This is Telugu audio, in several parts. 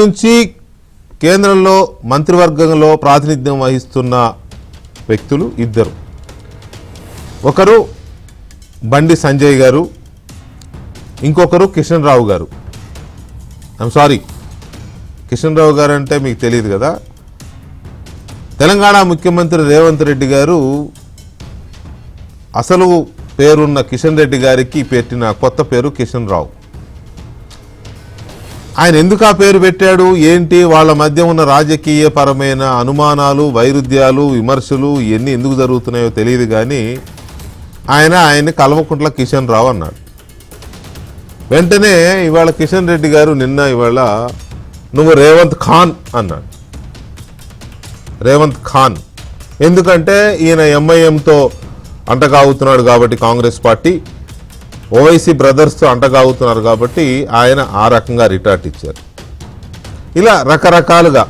నుంచి కేంద్రంలో మంత్రివర్గంలో ప్రాతినిధ్యం వహిస్తున్న వ్యక్తులు ఇద్దరు. ఒకరు బండి సంజయ్ గారు, ఇంకొకరు కిషన్ రావు గారు. సారీ, కిషన్ రావు గారు అంటే మీకు తెలియదు కదా. తెలంగాణ ముఖ్యమంత్రి రేవంత్ రెడ్డి గారు అసలు పేరున్న కిషన్ రెడ్డి గారికి పెట్టిన కొత్త పేరు కిషన్ రావు. ఆయన ఎందుకు ఆ పేరు పెట్టాడు, ఏంటి, వాళ్ళ మధ్య ఉన్న రాజకీయ పరమైన అనుమానాలు, వైరుధ్యాలు, విమర్శలు ఇవన్నీ ఎందుకు జరుగుతున్నాయో తెలియదు. కానీ ఆయన్ని కల్వకుంట్ల కిషన్ రావు అన్నాడు. వెంటనే ఇవాళ కిషన్ రెడ్డి గారు ఇవాళ నువ్వు రేవంత్ ఖాన్ అన్నాడు. రేవంత్ ఖాన్ ఎందుకంటే ఈయన ఎంఐఎంతో అంటగాగుతున్నాడు కాబట్టి, కాంగ్రెస్ పార్టీ ఓవైసీ బ్రదర్స్తో అంటగాగుతున్నారు కాబట్టి ఆయన ఆ రకంగా రిటార్ట్ ఇచ్చారు. ఇలా రకరకాలుగా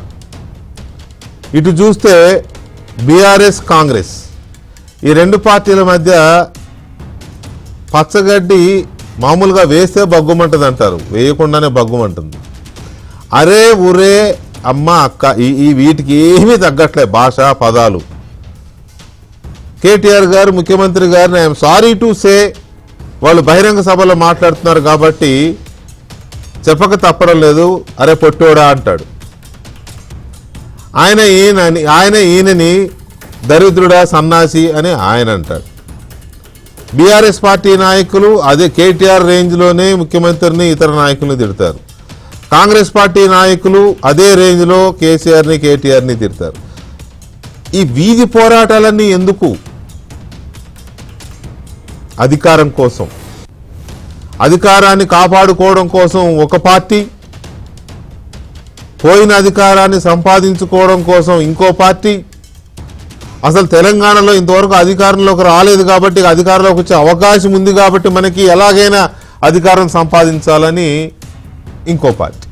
ఇటు చూస్తే బీఆర్ఎస్ కాంగ్రెస్ ఈ రెండు పార్టీల మధ్య పచ్చగడ్డి మామూలుగా వేస్తే బగ్గుమంటుంది అంటారు, వేయకుండానే బగ్గుమంటుంది. అరే ఉరే అమ్మ అక్క ఈ వీటికి ఏమీ తగ్గట్లే భాష పదాలు. కేటీఆర్ గారు ముఖ్యమంత్రి గారిని ఐఎమ్ సారీ టు సే వాళ్ళు బహిరంగ సభలో మాట్లాడుతున్నారు కాబట్టి చెప్పక తప్పడం లేదు, అరే పొట్టోడా అంటాడు. ఆయన ఈయనని దరిద్రుడా సన్నాసి అని ఆయన అంటాడు. బీఆర్ఎస్ పార్టీ నాయకులు అదే కేటీఆర్ రేంజ్లోనే ముఖ్యమంత్రిని ఇతర నాయకులను తిడతారు. కాంగ్రెస్ పార్టీ నాయకులు అదే రేంజ్లో కేసీఆర్ని కేటీఆర్ని తిడతారు. ఈ వీధి పోరాటాలన్నీ ఎందుకు? అధికారం కోసం, అధికారాన్ని కాపాడుకోవడం కోసం ఒక పార్టీ, పోయిన అధికారాన్ని సంపాదించుకోవడం కోసం ఇంకో పార్టీ. అసలు తెలంగాణలో ఇంతవరకు అధికారంలోకి రాలేదు కాబట్టి, అధికారంలోకి వచ్చే అవకాశం ఉంది కాబట్టి మనకి ఎలాగైనా అధికారం సంపాదించాలని ఇంకో పార్టీ.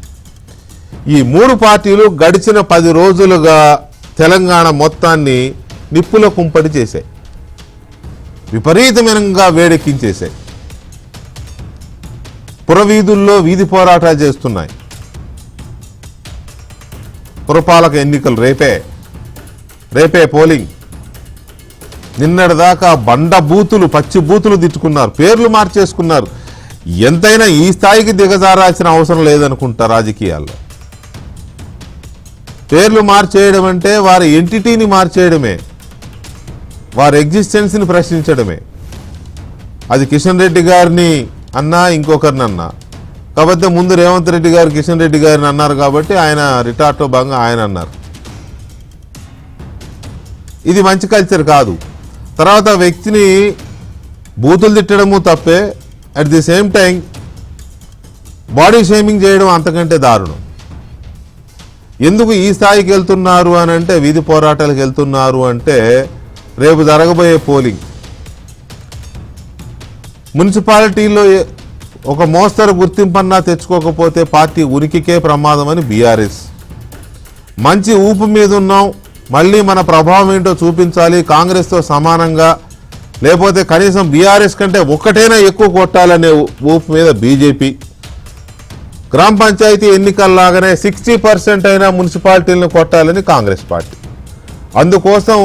ఈ మూడు పార్టీలు గడిచిన 10 రోజులుగా తెలంగాణ మొత్తాన్ని నిప్పుల కుంపటి చేశాయి, విపరీతమైనగా వేడెక్కించేశాయి. పురవీధుల్లో వీధి పోరాటాలు చేస్తున్నాయి. పురపాలక ఎన్నికలు రేపే పోలింగ్. నిన్నటిదాకా బండ బూతులు, పచ్చి బూతులు తిట్టుకున్నారు, పేర్లు మార్చేసుకున్నారు. ఎంతైనా ఈ స్థాయికి దిగజారాల్సిన అవసరం లేదనుకుంటా రాజకీయాల్లో. పేర్లు మార్చేయడం అంటే వారి ఎంటిటీని మార్చేయడమే, వారి ఎగ్జిస్టెన్స్ని ప్రశ్నించడమే. అది కిషన్ రెడ్డి గారిని అన్నా ఇంకొకరిని అన్నా. కాకపోతే ముందు రేవంత్ రెడ్డి గారు కిషన్ రెడ్డి గారిని అన్నారు కాబట్టి ఆయన రిటార్ట్లో భాగంగా ఆయన అన్నారు. ఇది మంచి కల్చర్ కాదు. తర్వాత వ్యక్తిని బూతులు తిట్టడము తప్పే, at the same time body shaming చేయడం అంతకంటే దారుణం. ఎందుకు ఈ స్థాయికి వెళ్తున్నారు అని అంటే, వీధి పోరాటాలకు వెళ్తున్నారు అంటే రేపు జరగబోయే పోలింగ్ మున్సిపాలిటీలో ఒక మోస్తరు గుర్తింపన్నా తెచ్చుకోకపోతే పార్టీ ఉనికికే ప్రమాదం అని బీఆర్ఎస్. మంచి ఊపు మీద ఉన్నాం, మళ్ళీ మన ప్రభావం ఏంటో చూపించాలి కాంగ్రెస్తో సమానంగా, లేకపోతే కనీసం బీఆర్ఎస్ కంటే ఒక్కటైనా ఎక్కువ కొట్టాలనే ఊపు మీద బీజేపీ. గ్రామ పంచాయతీ ఎన్నికల్లాగానే 60% అయినా మున్సిపాలిటీలను కొట్టాలని కాంగ్రెస్ పార్టీ. అందుకోసం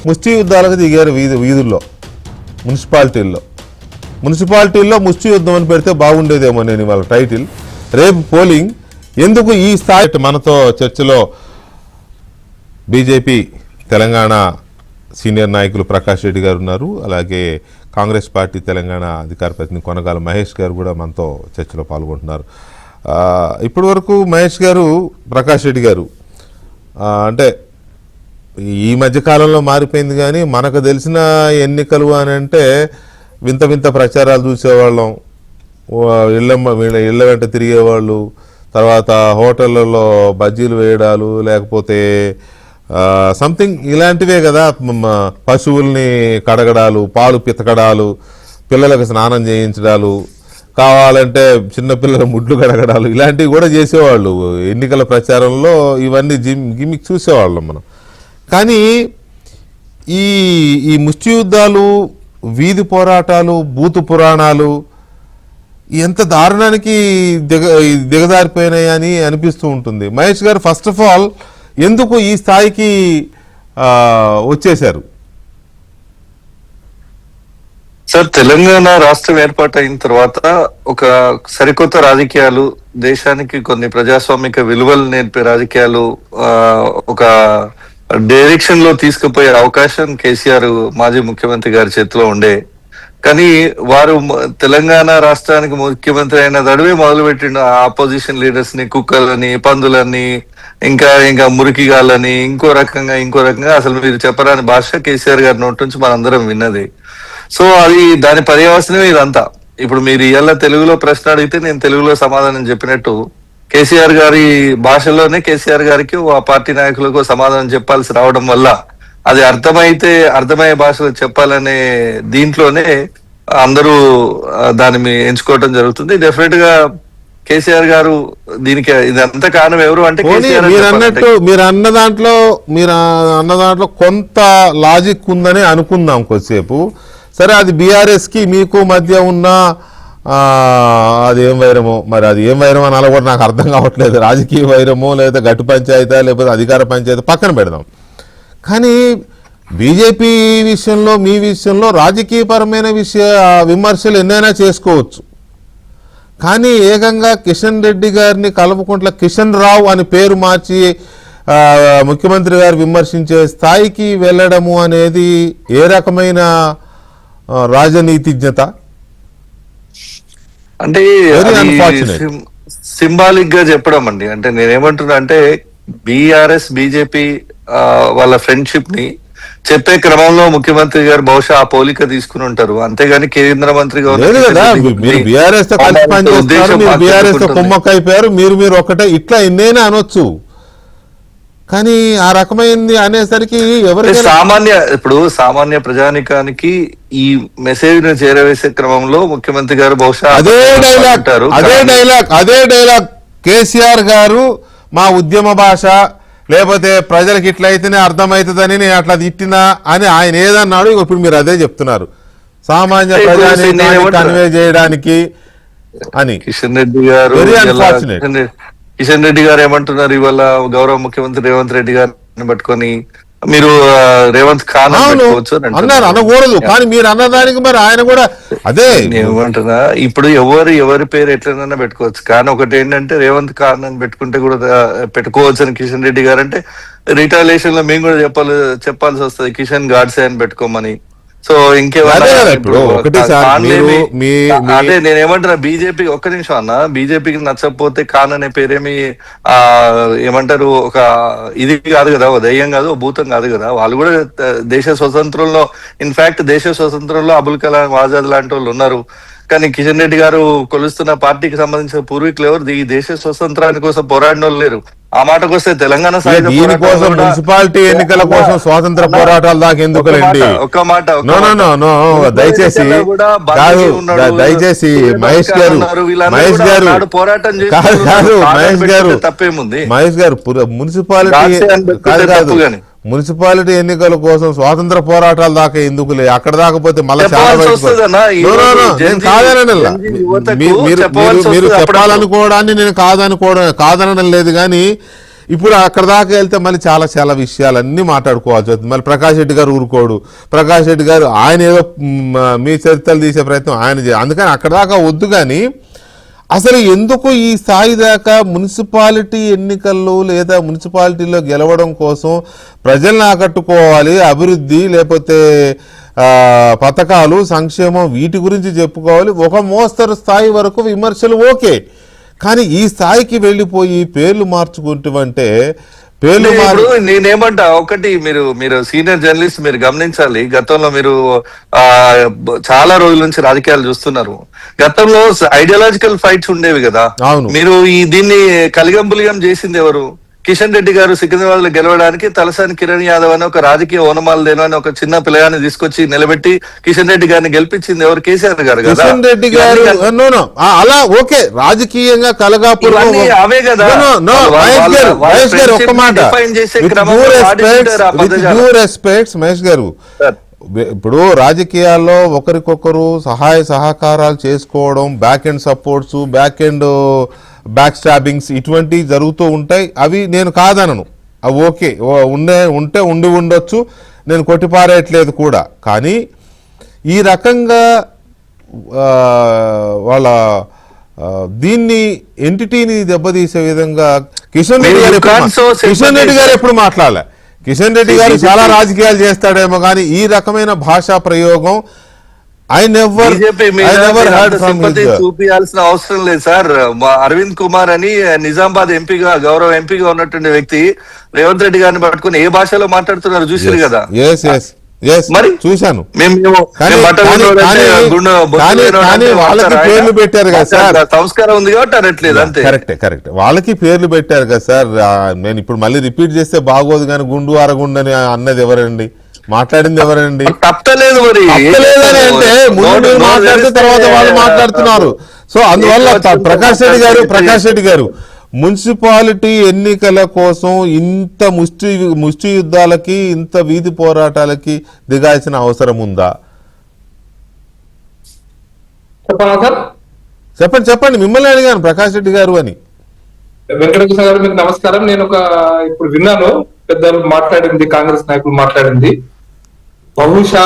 ముష్టి యుద్ధాలకు దిగారు వీధుల్లో. మున్సిపాలిటీల్లో ముష్టి యుద్ధం అని పెడితే బాగుండేదేమో నేను వాళ్ళ టైటిల్. రేపు పోలింగ్ ఎందుకు ఈ స్థాయి. మనతో చర్చలో బీజేపీ తెలంగాణ సీనియర్ నాయకులు ప్రకాష్ రెడ్డి గారు ఉన్నారు, అలాగే కాంగ్రెస్ పార్టీ తెలంగాణ అధికార ప్రతినిధి కొనగాల మహేష్ గారు కూడా మనతో చర్చలో పాల్గొంటున్నారు. ఇప్పటి వరకు మహేష్ గారు, ప్రకాష్ రెడ్డి గారు, అంటే ఈ మధ్యకాలంలో మారిపోయింది కానీ మనకు తెలిసిన ఎన్నికలు అని అంటే వింత వింత ప్రచారాలు చూసేవాళ్ళం, ఇళ్ళ వెంట తిరిగేవాళ్ళు, తర్వాత హోటళ్ళలో బజ్జీలు వేయడాలు, లేకపోతే సంథింగ్ ఇలాంటివే కదా. పశువుల్ని కడగడాలు, పాలు పితకడాలు, పిల్లలకు స్నానం చేయించడాలు, కావాలంటే చిన్నపిల్లల ముడ్లు కడగడాలు, ఇలాంటివి కూడా చేసేవాళ్ళు ఎన్నికల ప్రచారంలో. ఇవన్నీ గిమిక్ చూసేవాళ్ళం మనం. కానీ ఈ ముష్టి యుద్ధాలు, వీధి పోరాటాలు, బూతు పురాణాలు ఎంత దారుణానికి దిగజారిపోయినాయి అని అనిపిస్తూ ఉంటుంది. మహేష్ గారు, ఫస్ట్ ఆఫ్ ఆల్ ఎందుకు ఈ స్థాయికి వచ్చేశారు? సార్, తెలంగాణ రాష్ట్రం ఏర్పాటైన తర్వాత ఒక సరికొత్త రాజకీయాలు, దేశానికి కొన్ని ప్రజాస్వామిక విలువలు నేర్పే రాజకీయాలు ఒక డైరెక్షన్ లో తీసుకుపోయే అవకాశం కేసీఆర్ మాజీ ముఖ్యమంత్రి గారి చేతిలో ఉండే. కానీ వారు తెలంగాణ రాష్ట్రానికి ముఖ్యమంత్రి అయిన దడివే మొదలుపెట్టిన ఆపోజిషన్ లీడర్స్ ని కుక్కలని, పందులని, ఇంకా మురికిగాళ్ళని, ఇంకో రకంగా అసలు మీరు చెప్పరాని భాష కేసీఆర్ గారి నోటి నుంచి మనందరం విన్నది. సో అది దాని పర్యవసనమే ఇదంతా. ఇప్పుడు మీరు ఇలా తెలుగులో ప్రశ్న అడిగితే నేను తెలుగులో సమాధానం చెప్పినట్టు కేసీఆర్ గారి భాషలోనే కేసీఆర్ గారికి ఆ పార్టీ నాయకులకు సమాధానం చెప్పాల్సి రావడం వల్ల అది అర్థమయ్యే భాషలో చెప్పాలనే దీంట్లోనే అందరూ దాన్ని ఎంచుకోవడం జరుగుతుంది. డెఫినెట్ గా కేసీఆర్ గారు దీనికి ఇదంతా కారణం ఎవరు అంటే మీరు అన్న దాంట్లో కొంత లాజిక్ ఉందని అనుకుందాం కొద్దిసేపు. సరే, అది బీఆర్ఎస్ కి మీకు మధ్య ఉన్న అది ఏం వైరమో, మరి అది ఏం వైరం అని అలా కూడా నాకు అర్థం కావట్లేదు. రాజకీయ వైరమో లేదా గట్టు పంచాయతీ లేకపోతే అధికార పంచాయతీ పక్కన పెడదాం. కానీ బీజేపీ విషయంలో, మీ విషయంలో రాజకీయపరమైన విమర్శలు ఎన్నైనా చేసుకోవచ్చు. కానీ ఏకంగా కిషన్ రెడ్డి గారిని కల్వకుంట్ల కిషన్ రావు అని పేరు మార్చి ముఖ్యమంత్రి గారు విమర్శించే స్థాయికి వెళ్ళడము అనేది ఏ రకమైన రాజనీతిజ్ఞత? అంటే సింబాలిక్ గా చెప్పడం అండి. అంటే నేనేమంటున్నా అంటే బీఆర్ఎస్ బీజేపీ వాళ్ళ ఫ్రెండ్షిప్ ని చెప్పే క్రమంలో ముఖ్యమంత్రి గారు బహుశా ఆ పోలిక తీసుకుని ఉంటారు. అంతేగాని కేంద్ర మంత్రిగా కుమ్మక్కైపోయారు, మీరు ఒకటే, ఇట్లా ఎన్నైనా అనొచ్చు. కానీ ఆ రకమైంది అనేసరికి ఇప్పుడు సామాన్య ప్రజానికానికి ఈ మెసేజ్ ను చేరవేసే క్రమంలో ముఖ్యమంత్రి గారు బహుశా అదే డైలాగ్ కేసీఆర్ గారు మా ఉద్యమ భాష లేకపోతే ప్రజలకు ఇట్లయితేనే అర్థమవుతుందని నేను అట్లా తిట్టినా అని ఆయన ఏదన్నాడు. ఇప్పుడు మీరు అదే చెప్తున్నారు, సామాన్య ప్రజానికాన్ని కన్వే చేయడానికి అని. కిషన్ రెడ్డి గారు ఏమంటున్నారు ఇవాళ గౌరవ ముఖ్యమంత్రి రేవంత్ రెడ్డి గారిని పట్టుకొని మీరు రేవంత్ ఖాన్ అన్నారు, అనకూడదు. కానీ మీరు అన్నదానికి మరి ఆయన కూడా అదే ఏమంటున్నా. ఇప్పుడు ఎవరి పేరు ఎట్లనైనా పెట్టుకోవచ్చు. కానీ ఒకటి ఏంటంటే రేవంత్ ఖాన్ అని పెట్టుకుంటే కూడా పెట్టుకోవచ్చు అని కిషన్ రెడ్డి గారు అంటే, రిటాలియేషన్ లో మేము కూడా చెప్పాల్సి వస్తుంది కిషన్ గాడ్సే అని పెట్టుకోమని. సో అదే నేనేమంటున్నా, బీజేపీ ఒక్క నిమిషం అన్న, బీజేపీకి నచ్చకపోతే ఖాన్ అనే పేరేమి ఏమంటారు ఒక ఇది కాదు కదా, దయ్యం కాదు, భూతం కాదు కదా. వాళ్ళు కూడా దేశ స్వతంత్రంలో, ఇన్ఫాక్ట్ దేశ స్వతంత్రంలో అబుల్ కలాం ఆజాద్ లాంటి వాళ్ళు ఉన్నారు. కానీ కిషన్ రెడ్డి గారు కొలుస్తున్న పార్టీకి సంబంధించిన పూర్వీకులు ఎవరు ఈ దేశ స్వతంత్రాని కోసం పోరాడిన వాళ్ళు లేరు. ఆ మాటకు వస్తే తెలంగాణ దీనికోసం మున్సిపాలిటీ ఎన్నికల కోసం స్వాతంత్ర పోరాటాలు దాకా ఎందుకులేండి. దయచేసి మహేష్ గారు మున్సిపాలిటీ కాదు, మున్సిపాలిటీ ఎన్నికల కోసం స్వాతంత్ర పోరాటాలు దాకా ఎందుకులే, అక్కడ దాకపోతే మళ్ళీ మీరు చెప్పాలనుకోవడాన్ని నేను కాదనడం లేదు. కానీ ఇప్పుడు అక్కడ దాకా వెళ్తే మళ్ళీ చాలా విషయాలన్నీ మాట్లాడుకోవాల్సి వస్తుంది. మళ్ళీ ప్రకాష్ రెడ్డి గారు ఊరుకోడు. ప్రకాష్ రెడ్డి గారు ఆయన ఏదో మీ చరిత్రలు తీసే ప్రయత్నం ఆయన అందుకని అక్కడ దాకా వద్దు. కానీ అసలు ఎందుకు ఈ స్థాయి దాకా మున్సిపాలిటీ ఎన్నికల్లో లేదా మున్సిపాలిటీలో గెలవడం కోసం ప్రజల్ని ఆకట్టుకోవాలి, అభివృద్ధి లేకపోతే పథకాలు, సంక్షేమం, వీటి గురించి చెప్పుకోవాలి. ఒక మోస్తరు స్థాయి వరకు విమర్శలు ఓకే. కానీ ఈ స్థాయికి వెళ్ళిపోయి పేర్లు మార్చుకుంటామంటే నేనేమంటా, ఒకటి మీరు సీనియర్ జర్నలిస్ట్, మీరు గమనించాలి. గతంలో మీరు చాలా రోజుల నుంచి రాజకీయాలు చూస్తున్నారు. గతంలో ఐడియాలజికల్ ఫైట్స్ ఉండేవి కదా. మీరు దీన్ని కలిగంపులిగం చేసింది ఎవరు? కిషన్ రెడ్డి గారు సికింద్రాబాద్ లో గెలవడానికి తలసాని కిరణ్ యాదవ్ అని ఒక రాజకీయ ఓనమాలదేను అని ఒక చిన్న పిల్లగాన్ని తీసుకొచ్చి నిలబెట్టి కిషన్ రెడ్డి గారిని గెలిపించింది ఎవరు? కేసీఆర్ గారు కదా. కిషన్ రెడ్డి గారు అలా ఓకే, రాజకీయంగా కలగాపురం అవే కదా. మహేష్ గారు ఇప్పుడు రాజకీయాల్లో ఒకరికొకరు సహాయ సహకారాలు చేసుకోవడం, back end supports, back stabbings ఇటువంటివి జరుగుతూ ఉంటాయి. అవి నేను కాదనను, అవి ఓకే, ఉంటే ఉండొచ్చు, నేను కొట్టిపారేయట్లేదు కూడా. కానీ ఈ రకంగా వాళ్ళ దీన్ని ఎంటిటీని దెబ్బతీసే విధంగా కిషన్ రెడ్డి గారు ఎప్పుడు మాట్లాడలే. కిషన్ రెడ్డి గారు చాలా రాజకీయాలు చేస్తాడేమో కానీ ఈ రకమైన భాషా ప్రయోగం చూపించాల్సిన అవసరం లేదు సార్. అరవింద్ కుమార్ అని నిజామాబాద్ ఎంపీగా, గౌరవ ఎంపీగా ఉన్నటువంటి వ్యక్తి రేవంత్ రెడ్డి గారిని పట్టుకుని ఏ భాషలో మాట్లాడుతున్నారు చూసారు కదా. మరి చూశాను. వాళ్ళకి పేర్లు పెట్టారు కదా సార్, సంస్కారం ఉంది కాబట్టి అనట్లేదు అంతే. కరెక్ట్ వాళ్ళకి పేర్లు పెట్టారు కదా సార్. నేను ఇప్పుడు మళ్ళీ రిపీట్ చేస్తే బాగోదు కానీ గుండు అరగుండు అని అన్నది ఎవరండి, మాట్లాడింది ఎవరండి? తప్పలేదు మరి, తప్పలేదని అంటే ముందు మీరు మాట్లాడితే తర్వాత వాళ్ళు మాట్లాడుతున్నారు. సో అందువల్ల ప్రకాష్ రెడ్డి గారు మున్సిపాలిటీ ఎన్నికల కోసం ఇంత ముష్టి యుద్ధాలకి, ఇంత వీధి పోరాటాలకి దిగాల్సిన అవసరం ఉందా? చెప్పండి మిమ్మల్ని అడిగాను, ప్రకాష్ రెడ్డి గారు అని. వెంకటకృష్ణ గారు మీకు నమస్కారం. నేను ఇప్పుడు విన్నాను పెద్దలు మాట్లాడింది, కాంగ్రెస్ నాయకులు మాట్లాడింది, బహుశా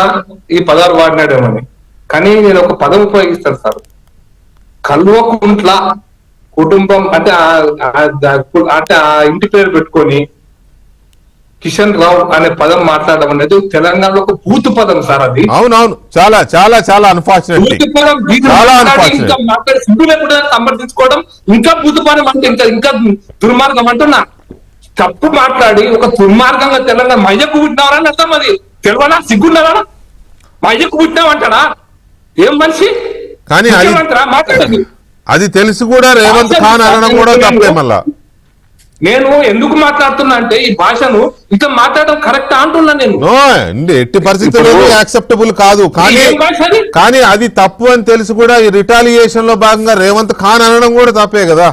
ఈ పదాలు వాడినాడేమని. కానీ నేను ఒక పదం ఉపయోగిస్తాను సార్, కల్వకుంట్ల కుటుంబం అంటే ఆ ఇంటి పేరు పెట్టుకొని కిషన్ రావు అనే పదం మాట్లాడడం అనేది తెలంగాణలో ఒక బూతు పదం సార్. అది అవునవును, చాలా చాలా చాలా అన్ఫార్చునేట్. సిగ్గు లేకుండా సమర్థించుకోవడం ఇంకా బూతు పదం అంటే ఇంకా దుర్మార్గం అంటున్నా. తప్పు మాట్లాడి ఒక దుర్మార్గంగా తెలంగాణ మయ్యకు పుట్టినవరా అని అర్థం. అది తెలియనా? సిగ్గున్నారా? మయ్యకు పుట్టినావంటాడా? ఏం మనిషి? కానీ మాట్లాడదు. అది తెలిసి కూడా రేవంత్ ఖాన్ అనడం కూడా తప్పే. మళ్ళా నేను ఎందుకు మాట్లాడుతున్నా అంటే ఈ భాషను ఇట్లా మాట్లాడడం కరెక్ట్ అంటున్నా నేను. ఎట్టి పరిస్థితుల్లో యాక్సెప్టబుల్ కాదు. కానీ అది తప్పు అని తెలిసి కూడా ఈ రిటాలియేషన్ లో భాగంగా రేవంత్ ఖాన్ అనడం కూడా తప్పే కదా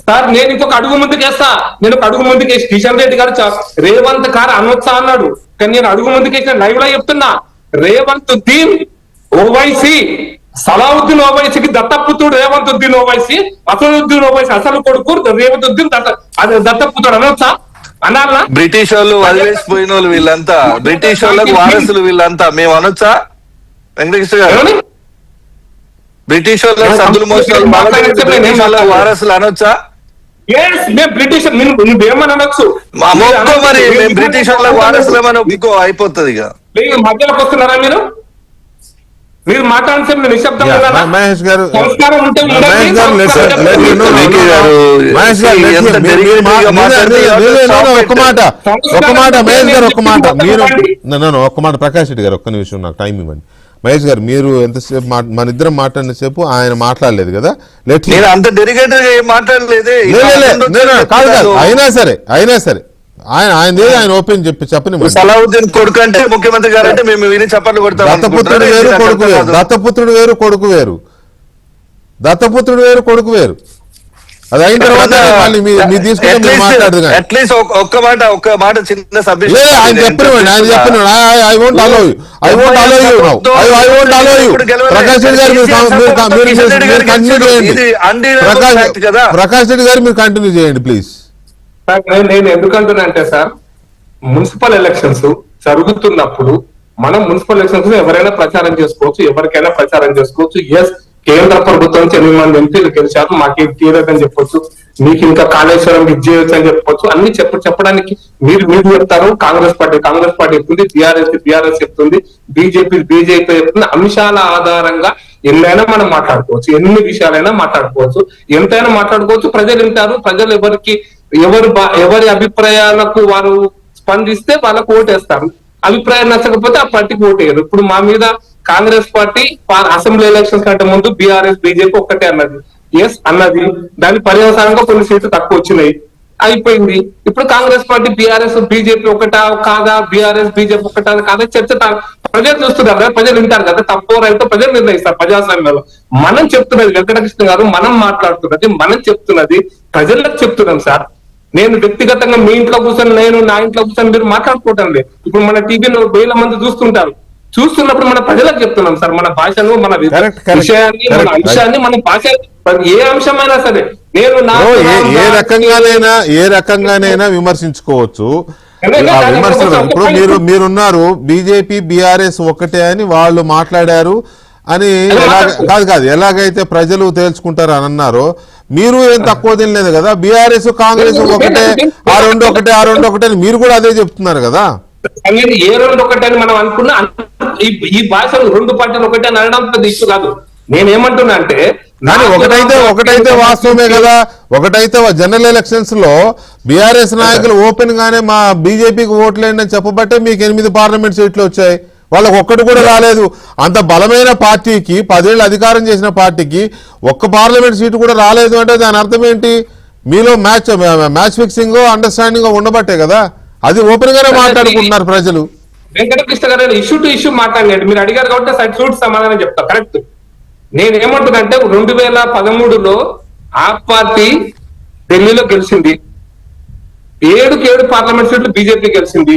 సార్. నేను ఇంకొక అడుగు ముందుకేస్తా. నేను ఒక అడుగు ముందుకేసి కిషన్ రెడ్డి గారు రేవంత్ ఖాన్ అనొచ్చా అన్నాడు, కానీ నేను అడుగు ముందుకేసిన లైవ్ లో చెప్తున్నా. రేవంత్ ఉద్దీన్ ఓవైసీ, సలావుద్దీన్ ఓవైసీకి దత్తపుత్రుడు రేవంత్ ఉద్దీన్ ఓవైసీ, అసలుద్దీన్ ఓవైసీ అసలు కొడుకు రేవంత్ ఉద్దీన్ దత్తపుత్రుడు అనొచ్చా? అనాలా? బ్రిటిష్ వాళ్ళు వదిలేసిపోయిన వాళ్ళు వీళ్ళంతా, బ్రిటిష్ వాళ్ళకు వారసులు వీళ్ళంతా, మేము అనొచ్చా వెంకటకృష్ణ గారు? బ్రిటిష్ వాళ్ళ సద్దులు మోసాలు వారసులు అనొచ్చా? బ్రిటిష్ నువ్వేమని అనొచ్చు. మరి బ్రిటిష్ వాళ్ళ వారసులు ఏమని ఒప్పుకో, అయిపోతుంది ఇక. మధ్యలోకి వస్తున్నారా మీరు మాట్లాడితే నిశ్శబ్దంగా మహేష్ గారు ఒక్క మాట ప్రకాష్ రెడ్డి గారు ఒక్క నిమిషం నాకు టైం ఇవ్వండి. మహేష్ గారు మీరు ఎంతసేపు మన ఇద్దరం మాట్లాడిన సేపు ఆయన మాట్లాడలేదు కదా, అంత డెడికేటెడ్ గా మాట్లాడలేదు. అయినా సరే ఆయన ఓపెన్ చెప్పని. సలావుద్దీన్ కొడుకు అంటే ముఖ్యమంత్రి గారు అంటే మేము విని చప్పట్లు కొడతాం. దత్తపుత్రుడు వేరు కొడుకు వేరు. అది అయిన తర్వాత అట్లీస్ట్ ఒక్క మాట చిన్న సబ్జెక్ట్ ఆయన చెప్పిన I won't allow you Prakash Reddy గారు మీరు కంటిన్యూ చేయండి ప్లీజ్. నేను ఎందుకంటున్నా అంటే సార్, మున్సిపల్ ఎలక్షన్స్ జరుగుతున్నప్పుడు మనం మున్సిపల్ ఎలక్షన్స్ ఎవరైనా ప్రచారం చేసుకోవచ్చు, ఎవరికైనా ప్రచారం చేసుకోవచ్చు. ఎస్, కేంద్ర ప్రభుత్వం 8 మంది ఎంపీలు గెలిచారు, మాకేం తీరదని చెప్పొచ్చు, మీకు ఇంకా కాళేశ్వరం విజయవచ్చు అని చెప్పొచ్చు. అన్ని చెప్పడానికి మీరు చెప్తారు. కాంగ్రెస్ పార్టీ చెప్తుంది, బీఆర్ఎస్ చెప్తుంది, బీజేపీ చెప్తుంది. అంశాల ఆధారంగా ఎన్నైనా మనం మాట్లాడుకోవచ్చు, ఎన్ని విషయాలైనా మాట్లాడుకోవచ్చు, ఎంతైనా మాట్లాడుకోవచ్చు. ప్రజలు వింటారు. ప్రజలు ఎవరి అభిప్రాయాలకు వారు స్పందిస్తే వాళ్ళకు ఓటేస్తారు. అభిప్రాయం నచ్చకపోతే ఆ పార్టీకి ఓటేయరు. ఇప్పుడు మా మీద కాంగ్రెస్ పార్టీ అసెంబ్లీ ఎలక్షన్స్ కంటే ముందు బీఆర్ఎస్ బీజేపీ ఒక్కటే అన్నది. ఎస్ అన్నది, దాని పర్యవసానంగా కొన్ని సీట్లు తక్కువ వచ్చినాయి, అయిపోయింది. ఇప్పుడు కాంగ్రెస్ పార్టీ బీఆర్ఎస్ బీజేపీ ఒకటా కాదా, బీఆర్ఎస్ బీజేపీ ఒకటా కాదా చర్చ ప్రజలు చూస్తున్నారు కదా, ప్రజలు వింటారు కదా. తప్పో రైతో ప్రజలు నిర్ణయిస్తారు ప్రజాస్వామ్యంలో. మనం చెప్తున్నది వెంకటకృష్ణ గారు, మనం మాట్లాడుతున్నది, మనం చెప్తున్నది ప్రజలకు చెప్తున్నాం సార్. నేను వ్యక్తిగతంగా మీ ఇంట్లో కూర్చొని, నేను నా ఇంట్లో కూర్చొని మీరు మాట్లాడుకోవటం లేదు. ఇప్పుడు మన టీవీలో వేల మంది చూస్తుంటారు. చూస్తున్నప్పుడు మన ప్రజలకు చెప్తున్నాం సార్, మన భాషను, మన Correct, correct, విషయాన్ని, మన correct. అంశాన్ని, మన భాష ఏ అంశమైనా సరే నేను ఏ రకంగానైనా విమర్శించుకోవచ్చు. ఆ విమర్శలు ఇప్పుడు మీరున్నారు బీజేపీ బీఆర్ఎస్ ఒకటే అని వాళ్ళు మాట్లాడారు అని కాదు ఎలాగైతే ప్రజలు తేల్చుకుంటారు అని అన్నారో మీరు ఏం తక్కువ తినలేదు కదా. బీఆర్ఎస్ కాంగ్రెస్ ఒకటే, ఆ రెండు ఒకటే అని మీరు కూడా అదే చెప్తున్నారు కదా. ఏ రెండు ఒకటే అని మనం అనుకున్నా, ఈ భాషలు రెండు పార్టీలు ఒకటే అని అనడం పెద్ద ఇష్యూ కాదు. నేనేమంటున్నా అంటే ఒకటైతే వాస్తవమే కదా. ఒకటైతే జనరల్ ఎలక్షన్స్ లో బీఆర్ఎస్ నాయకులు ఓపెన్ గానే మా బీజేపీకి ఓట్లేండి అని చెప్పబట్టే మీకు 8 పార్లమెంట్ సీట్లు వచ్చాయి. వాళ్ళకి ఒక్కటి కూడా రాలేదు. అంత బలమైన పార్టీకి 10 ఏళ్ళు అధికారం చేసిన పార్టీకి ఒక్క పార్లమెంట్ సీటు కూడా రాలేదు అంటే దాని అర్థం ఏంటి? మీలో మ్యాచ్ ఫిక్సింగ్ అండర్స్టాండింగ్ ఉండబట్టే కదా. అది ఓపెన్ గానే మాట్లాడుకుంటున్నారు ప్రజలు. వెంకటకృష్ణ గారు ఇష్యూ టు ఇష్యూ మాట్లాడండి. మీరు అడిగారు కాబట్టి సైట్ సమాధానం చెప్తా. కరెక్ట్. నేనేమంటున్నానంటే 2013లో ఆప్ పార్టీ ఢిల్లీలో గెలిచింది, 7 పార్లమెంట్ సీట్లు బీజేపీ గెలిచింది.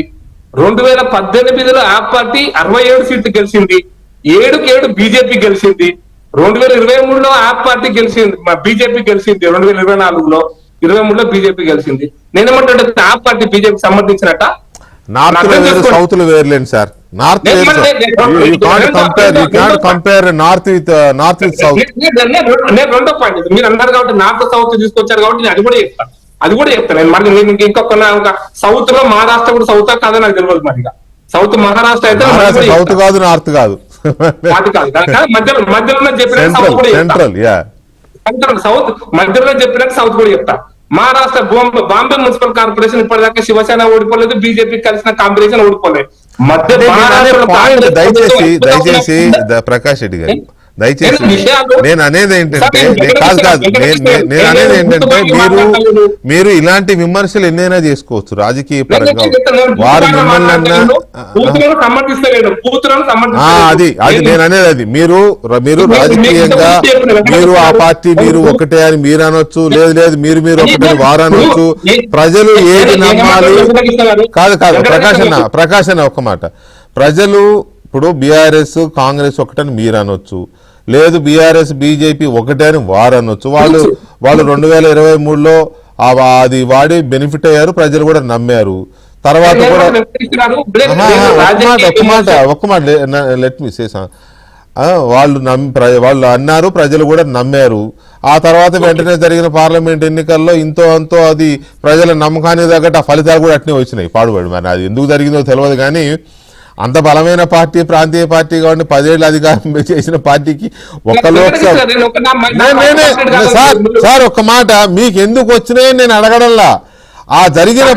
2018లో ఆప్ పార్టీ 67 సీట్లు గెలిచింది, 7 బీజేపీ గెలిచింది. 2023లో ఆప్ పార్టీ గెలిచింది, బీజేపీ గెలిచింది. 2024లో 23లో బీజేపీ గెలిచింది. నేనేమంటే ఆప్ పార్టీ బీజేపీ సంబంధించినట్ట నార్త్ వేరు సౌత్ వేరులేండి sir. North compare north with south. నేను రెండో పాయింట్ మీరు అన్నారు కాబట్టి నార్త్ సౌత్ తీసుకొచ్చారు కాబట్టి నేను అది కూడా చెప్తాను. నేను మళ్ళీ నేను ఇంకొక సౌత్ లో మహారాష్ట్ర కూడా సౌత్ కాదని నాకు తెలియదు. మరి సౌత్ మహారాష్ట్ర అయితే సౌత్ కాదు, నార్త్ కాదు, మధ్యలో చెప్పిన సౌత్ మధ్యలో చెప్పినట్టు సౌత్ కూడా చెప్తా. మహారాష్ట్ర బాంబే మున్సిపల్ కార్పొరేషన్ ఇప్పటిదాకా శివసేన ఓడిపోలేదు, బీజేపీ కలిసిన కాంబినేషన్ ఓడిపోలేదు. దయచేసి ప్రకాష్ రెడ్డి గారు దయచేసి నేను అనేది ఏంటంటే మీరు ఇలాంటి విమర్శలు ఎన్నైనా చేసుకోవచ్చు రాజకీయ పరంగా. వారు మిమ్మల్ని అది నేను అనేది అది మీరు రాజకీయంగా మీరు ఆ పార్టీ మీరు ఒకటే అని మీరు అనొచ్చు, లేదు మీరు ఒకటే వారు అనొచ్చు. ప్రజలు ఏది నమ్మాలి కాదు ప్రకాష్ అన్న ఒక్క మాట. ప్రజలు ఇప్పుడు బీఆర్ఎస్ కాంగ్రెస్ ఒకటని మీరు అనొచ్చు, లేదు బీఆర్ఎస్ బీజేపీ ఒకటే అని వారు అనొచ్చు. వాళ్ళు 2023లో అది వాడి బెనిఫిట్ అయ్యారు, ప్రజలు కూడా నమ్మారు. తర్వాత కూడా ఒక్క మాట లెట్ మీ సే వాళ్ళు అన్నారు, ప్రజలు కూడా నమ్మారు. ఆ తర్వాత వెంటనే జరిగిన పార్లమెంట్ ఎన్నికల్లో ఇంతో అంతో అది ప్రజల నమ్మకానికి తగ్గట్టు ఆ ఫలితాలు కూడా అట్నే వచ్చినాయి పాడుబడి. మరి అది ఎందుకు జరిగిందో తెలియదు కానీ అంత బలమైన పార్టీ ప్రాంతీయ పార్టీ కాబట్టి 10 ఏళ్ళు అధికారం చేసిన పార్టీకి ఒక్క లోక్సభ సార్ ఒక్క మాట మీకు ఎందుకు వచ్చినాయి నేను అడగడంలా. ఆ జరిగిన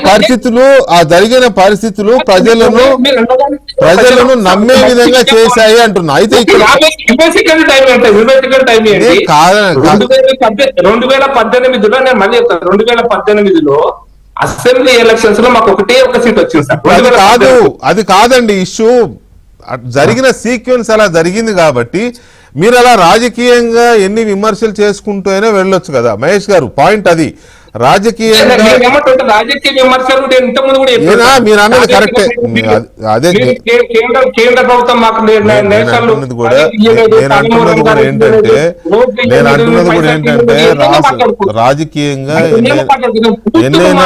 పరిస్థితులు ప్రజలను నమ్మే విధంగా చేశాయి అంటున్నా. అయితే 2018లో నేను మళ్ళీ చెప్తాను, 2018లో అసెంబ్లీ ఎలక్షన్స్ లో మాకు ఒక సీట్ వచ్చింది సార్. అది కాదండి ఇష్యూ. జరిగిన సీక్వెన్స్ అలా జరిగింది కాబట్టి మీరు అలా రాజకీయంగా ఎన్ని విమర్శలు చేసుకుంటూ అయినా వెళ్ళొచ్చు కదా మహేష్ గారు. పాయింట్ అది. రాజకీయంగా రాజకీయ విమర్శలు మీరు అన్నది కరెక్టే. అదే కేంద్ర ప్రభుత్వం మాకు నేను అంటున్నది కూడా ఏంటంటే రాజకీయంగా ఎన్నైనా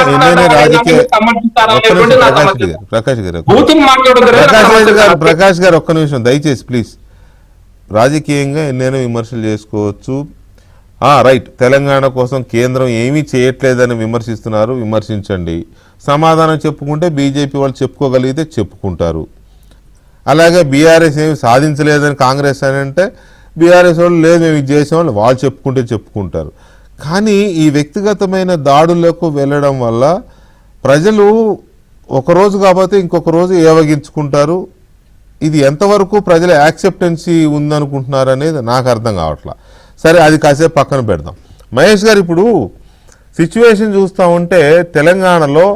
ప్రకాష్ గారు ఒక్క నిమిషం దయచేసి ప్లీజ్. రాజకీయంగా ఎన్నైనా విమర్శలు చేసుకోవచ్చు. రైట్. తెలంగాణ కోసం కేంద్రం ఏమీ చేయట్లేదని విమర్శిస్తున్నారు, విమర్శించండి. సమాధానం చెప్పుకుంటే బీజేపీ వాళ్ళు చెప్పుకోగలిగితే చెప్పుకుంటారు. అలాగే బీఆర్ఎస్ ఏమి సాధించలేదని కాంగ్రెస్ అని అంటే బీఆర్ఎస్ వాళ్ళు లేదు మేము ఇది చేసామని వాళ్ళు చెప్పుకుంటే చెప్పుకుంటారు. కానీ ఈ వ్యక్తిగతమైన దాడులకు వెళ్ళడం వల్ల ప్రజలు ఒకరోజు కాకపోతే ఇంకొక రోజు ఏవగించుకుంటారు. ఇది ఎంతవరకు ప్రజల యాక్సెప్టెన్సీ ఉందనుకుంటున్నారు అనేది నాకు అర్థం కావట్లా. సరే అది కాసేపు పక్కన పెడదాం. మహేష్ గారు ఇప్పుడు సిచ్యువేషన్ చూస్తూ ఉంటే తెలంగాణలో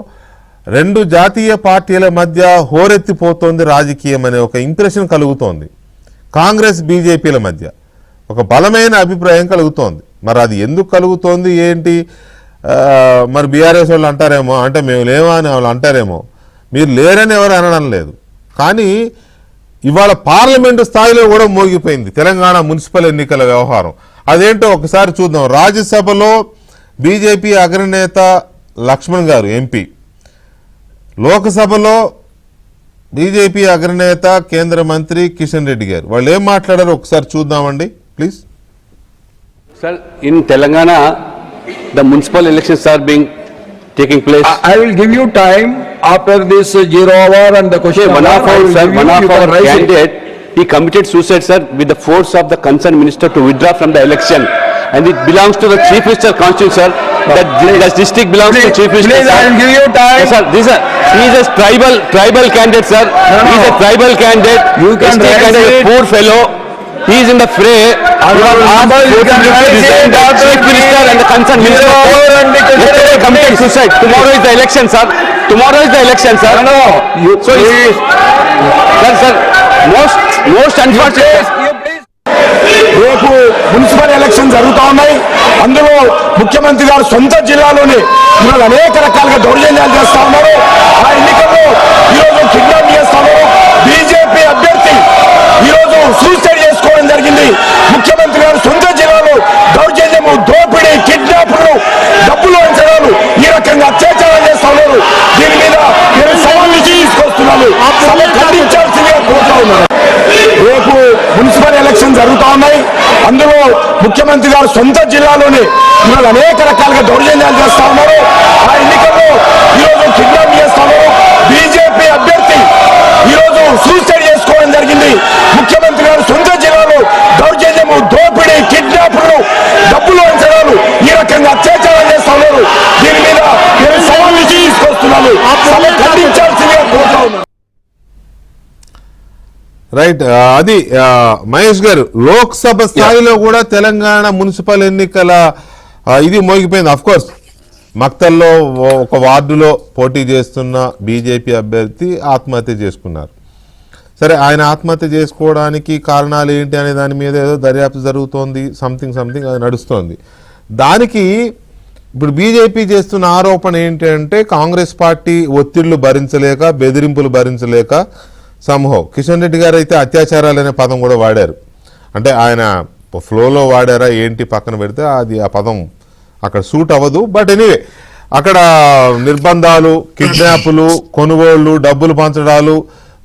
2 జాతీయ పార్టీల మధ్య హోరెత్తిపోతోంది రాజకీయం అనే ఒక ఇంప్రెషన్ కలుగుతోంది. కాంగ్రెస్ బీజేపీల మధ్య ఒక బలమైన అభిప్రాయం కలుగుతోంది. మరి అది ఎందుకు కలుగుతోంది ఏంటి? మరి బీఆర్ఎస్ వాళ్ళు అంటారేమో, అంటే మేము లేవా అని వాళ్ళు అంటారేమో. మీరు లేరని ఎవరు అనడం లేదు. కానీ ఇవాళ పార్లమెంటు స్థాయిలో కూడా మోగిపోయింది తెలంగాణ మున్సిపల్ ఎన్నికల వ్యవహారం. అదేంటో ఒకసారి చూద్దాం. రాజ్యసభలో బీజేపీ అగ్రనేత లక్ష్మణ్ గారు ఎంపీ, లోక్సభలో బీజేపీ అగ్రనేత కేంద్ర మంత్రి కిషన్ రెడ్డి గారు, వాళ్ళు ఏం మాట్లాడారో ఒకసారి చూద్దామండి please. Sir, in Telangana, the municipal elections are being taking place. I will give you time after this 0 hour and the question. One of I our, will sir, give one you, of you our can raise it. candidate, he committed suicide, sir, with the force of the concerned minister to withdraw from the election. And it belongs to the chief minister constitution, sir. That district belongs to chief minister. Please, I will give you time. Yes, sir, he is a tribal candidate, sir. He is a tribal candidate. You can ST raise candidate, it. poor fellow. He is in the fray. He was asked you can to raise resign it the after chief minister and the concerned minister. Yesterday committed suicide. Tomorrow is the election, sir. Tomorrow is the election, sir. No, you So please. sir, most unfortunate. రేపు మున్సిపల్ ఎలక్షన్ జరుగుతా ఉన్నాయి. అందులో ముఖ్యమంత్రి గారు సొంత జిల్లాలోనే ఇవాళ అనేక రకాలుగా దౌర్జన్యాలు చేస్తా ఉన్నారు. ఆ ఎన్నికల్లో ఈరోజు కిడ్నాప్ చేస్తా ఉన్నారు. బీజేపీ అభ్యర్థి ఈరోజు సూసైడ్ చేసుకోవడం జరిగింది. ముఖ్యమంత్రి గారు సొంత జిల్లాలో దౌర్జన్యము, దోపిడీ, కిడ్నాప్లు, డబ్బులు వంచడాలు, ఈ రకంగా అత్యాచారం చేస్తా ఉన్నారు. దీని మీద నేను సవాళ్ళు తీసుకొస్తున్నాను. సభ ఖండించాల్సిందిగా కోరుతా ఉన్నాను. రేపు మున్సిపల్ ఎలక్షన్ జరుగుతా ఉన్నాయి. అందులో ముఖ్యమంత్రి గారు సొంత జిల్లాలోనే ఇవాళ అనేక రకాలుగా దౌర్జన్యాలు చేస్తా ఉన్నారు. ఆ ఎన్నికల్లో ఈరోజు కిడ్నాప్ చేస్తా ఉన్నారు. బీజేపీ అభ్యర్థి ఈరోజు సూసైడ్ చేసుకోవడం జరిగింది. ముఖ్యమంత్రి గారు సొంత జిల్లాలో దౌర్జన్యము, దోపిడీ, కిడ్నాప్లు, డబ్బులు వంచడాలు, ఈ రకంగా అత్యాచారం చేస్తా ఉన్నారు. దీని మీద నేను సవాళ్ళు తీసుకొస్తున్నాను. సభ ఖండించాల్సిందిగా కోరుతా ఉన్నాను. రైట్, అది మహేష్ గారు, లోక్సభ స్థాయిలో కూడా తెలంగాణ మున్సిపల్ ఎన్నికల ఇది మోగిపోయింది. అఫ్ కోర్స్ మక్తల్లో ఒక వార్డులో పోటీ చేస్తున్న బీజేపీ అభ్యర్థి ఆత్మహత్య చేసుకున్నారు. సరే, ఆయన ఆత్మహత్య చేసుకోవడానికి కారణాలు ఏంటి అనే దాని మీద ఏదో దర్యాప్తు జరుగుతోంది, సంథింగ్ అది నడుస్తోంది. దానికి ఇప్పుడు బీజేపీ చేస్తున్న ఆరోపణ ఏంటి అంటే కాంగ్రెస్ పార్టీ ఒత్తిళ్లు భరించలేక, బెదిరింపులు భరించలేక సంహవ్ కిషన్ రెడ్డి గారు అయితే అత్యాచారాలు అనే పదం కూడా వాడారు. అంటే ఆయన ఫ్లోలో వాడారా ఏంటి పక్కన పెడితే అది ఆ పదం అక్కడ సూట్ అవ్వదు. బట్ ఎనీవే, అక్కడ నిర్బంధాలు, కిడ్నాపులు, కొనుగోళ్లు, డబ్బులు పంచడాలు,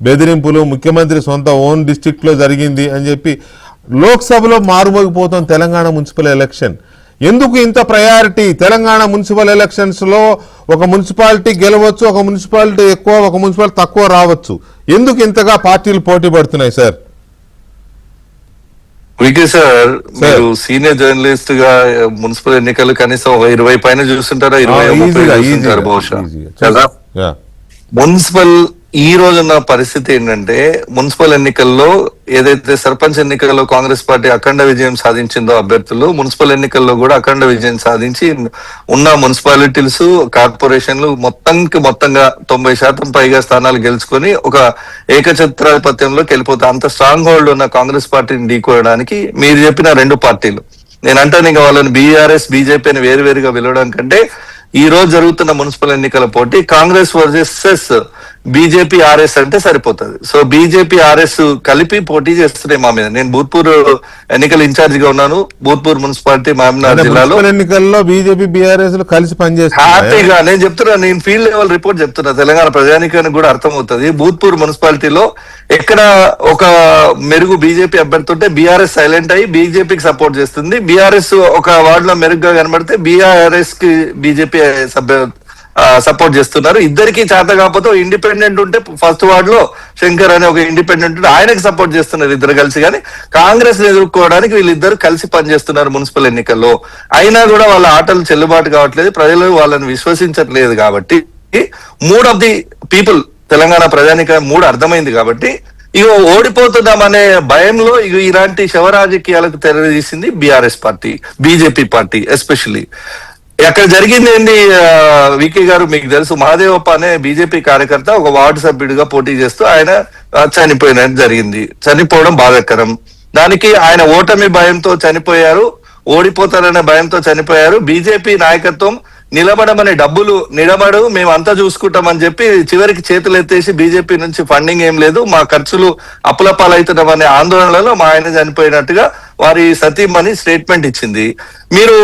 బెదిరింపులు ముఖ్యమంత్రి సొంత ఓన్ డిస్ట్రిక్ట్లో జరిగింది అని చెప్పి లోక్సభలో మారుమోగిపోతుంది తెలంగాణ మున్సిపల్ ఎలక్షన్. ఎందుకు ఇంత ప్రయారిటీ? తెలంగాణ మున్సిపల్ ఎలక్షన్స్లో ఒక మున్సిపాలిటీ గెలవచ్చు, ఒక మున్సిపాలిటీ ఎక్కువ, ఒక మున్సిపాలిటీ తక్కువ రావచ్చు. ఎందుకు ఇంతగా పార్టీలు పోటీ పడుతున్నాయి సార్? వికే సార్, మీరు సీనియర్ జర్నలిస్ట్ గా మున్సిపల్ ఎన్నికలు కనీసం 20 పైన చూస్తుంటారా, 20-30 చూస్తుంటారు బహుశా కదా. మున్సిపల్ ఈ రోజున్న పరిస్థితి ఏంటంటే, మున్సిపల్ ఎన్నికల్లో ఏదైతే సర్పంచ్ ఎన్నికల్లో కాంగ్రెస్ పార్టీ అఖండ విజయం సాధించిందో అభ్యర్థులు, మున్సిపల్ ఎన్నికల్లో కూడా అఖండ విజయం సాధించి ఉన్న మున్సిపాలిటీస్, కార్పొరేషన్లు మొత్తంగా 90% పైగా స్థానాలు గెలుచుకొని ఒక ఏకఛత్రాధిపత్యంలోకి వెళ్ళిపోతాయి. అంత స్ట్రాంగ్ హోల్డ్ ఉన్న కాంగ్రెస్ పార్టీని ఢీకోవడానికి మీరు చెప్పిన రెండు పార్టీలు, నేనంటాను ఇంకా వాళ్ళని బీఆర్ఎస్, బీజేపీ అని వేరువేరుగా పిలవడం కంటే ఈ రోజు జరుగుతున్న మున్సిపల్ ఎన్నికల పోటీ కాంగ్రెస్ వర్సెస్ బీజేపీ ఆర్ఎస్ అంటే సరిపోతుంది. సో బీజేపీ ఆర్ఎస్ కలిపి పోటీ చేస్తున్నాయి మా మీద. నేను భూత్పూర్ ఎన్నికల ఇన్ఛార్జ్ గా ఉన్నాను. భూత్పూర్ మున్సిపాలిటీ మహబూబ్నగర్ జిల్లాలో ఎన్నికల్లో బీజేపీ బీఆర్ఎస్ కలిసి పనిచేస్తారు. హ్యాపీగా నేను చెప్తున్నా, నేను ఫీల్డ్ లెవెల్ రిపోర్ట్ చెప్తున్నా, తెలంగాణ ప్రజానికానికి కూడా అర్థమవుతుంది. భూత్పూర్ మున్సిపాలిటీలో ఎక్కడ ఒక మెరుగు బీజేపీ అభ్యర్థి ఉంటే బీఆర్ఎస్ సైలెంట్ అయ్యి బీజేపీకి సపోర్ట్ చేస్తుంది. బీఆర్ఎస్ ఒక వార్డులో మెరుగ్గా కనబడితే బీఆర్ఎస్ కి బీజేపీ సపోర్ట్ చేస్తున్నారు. ఇద్దరికి చేత కాకపోతే ఇండిపెండెంట్ ఉంటే ఫస్ట్ వార్డ్ లో శంకర్ అనే ఒక ఇండిపెండెంట్ ఉంటే ఆయనకి సపోర్ట్ చేస్తున్నారు ఇద్దరు కలిసి. కానీ కాంగ్రెస్ ఎదుర్కోవడానికి వీళ్ళిద్దరు కలిసి పనిచేస్తున్నారు మున్సిపల్ ఎన్నికల్లో. అయినా కూడా వాళ్ళ ఆటలు చెల్లుబాటు కావట్లేదు, ప్రజలు వాళ్ళని విశ్వసించట్లేదు. కాబట్టి 3 ఆఫ్ ది పీపుల్, తెలంగాణ ప్రజానిక 3 అర్థమైంది. కాబట్టి ఇక ఓడిపోతున్నామనే భయంలో ఇక ఇలాంటి శవరాజకీయాలకు తెరదీసింది BRS party, BJP party especially. అక్కడ జరిగింది ఏంటి వికే గారు, మీకు తెలుసు, మహాదేవప్ప అనే బీజేపీ కార్యకర్త ఒక వార్డు సభ్యుడిగా పోటీ చేస్తూ ఆయన చనిపోయినట్టు జరిగింది. చనిపోవడం బాధాకరం. దానికి ఆయన ఓటమి భయంతో చనిపోయారు, ఓడిపోతారనే భయంతో చనిపోయారు. బీజేపీ నాయకత్వం నిలబడమని డబ్బులు నిలబడు మేము అంతా చూసుకుంటామని చెప్పి చివరికి చేతులు ఎత్తేసి బీజేపీ నుంచి ఫండింగ్ ఏం లేదు, మా ఖర్చులు అప్పుల పాలవుతున్నామనే ఆందోళనలో మా ఆయన చనిపోయినట్టుగా వారి సతీమణి స్టేట్మెంట్ ఇచ్చింది. మీరు